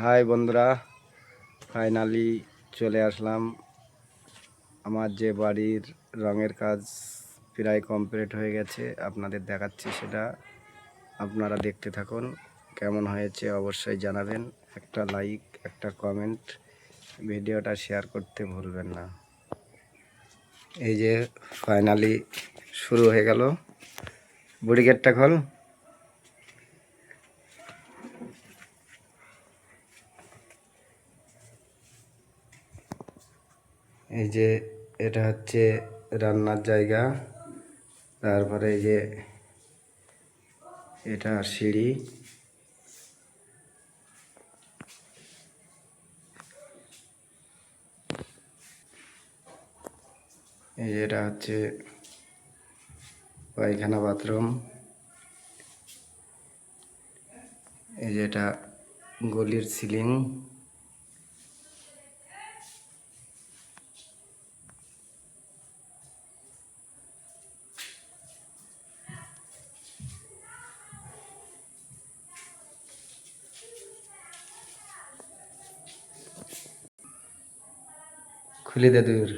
High বন্ধুরা, finally চলে আসলাম। আমার যে বাড়ির রঙের কাজ প্রায় কমপ্লিট হয়ে গেছে, আপনাদের দেখাচ্ছি সেটা। আপনারা দেখতে থাকুন। কেমন হয়েছে অবশ্যই জানাবেন। একটা লাইক, একটা কমেন্ট, ভিডিওটা শেয়ার করতে ভুলবেন না। এই যে ফাইনালি শুরু হয়ে গেল। বুড়ি গেটটা খোল। এই যে এটা হচ্ছে রান্নার জায়গা। তারপরে এই যে এটা সিঁড়ি। এই যে এটা হচ্ছে পায়খানা বাথরুম। এই যে এটা গলির সিলিং। খুলে দে দূর।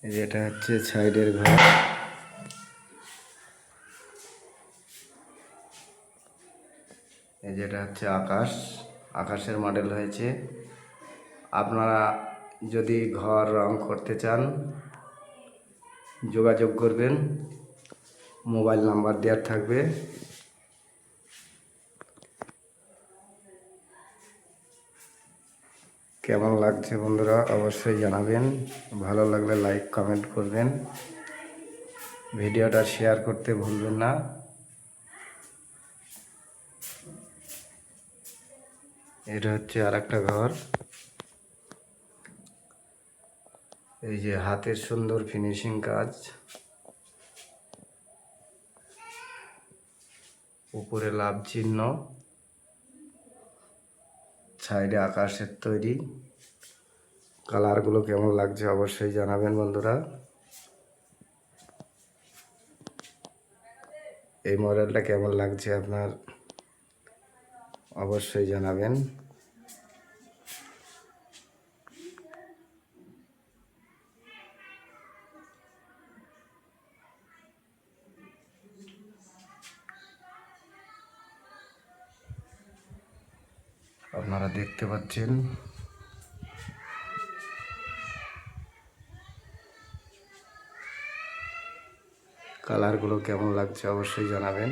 এই যে এটা হচ্ছে সাইডের ঘর। এই যে এটা হচ্ছে আকাশের মডেল হয়েছে। আপনারা যদি ঘর রং করতে চান যোগাযোগ করবেন, মোবাইল নাম্বার দেওয়া থাকবে। কেমন লাগছে বন্ধুরা অবশ্যই জানাবেন। ভালো লাগলে লাইক কমেন্ট করবেন, ভিডিওটা শেয়ার করতে ভুলবেন না। এটা হচ্ছে আর একটা ঘর। এই যে হাতের সুন্দর ফিনিশিং কাজ। উপরে লাভ চিহ্ন, সাইডে আকাশের তৈরি। কালারগুলো কেমন লাগছে অবশ্যই জানাবেন বন্ধুরা। এই মডেলটা কেমন লাগছে আপনার অবশ্যই জানাবেন। আপনারা দেখতে পাচ্ছেন কালারগুলো কেমন লাগছে অবশ্যই জানাবেন।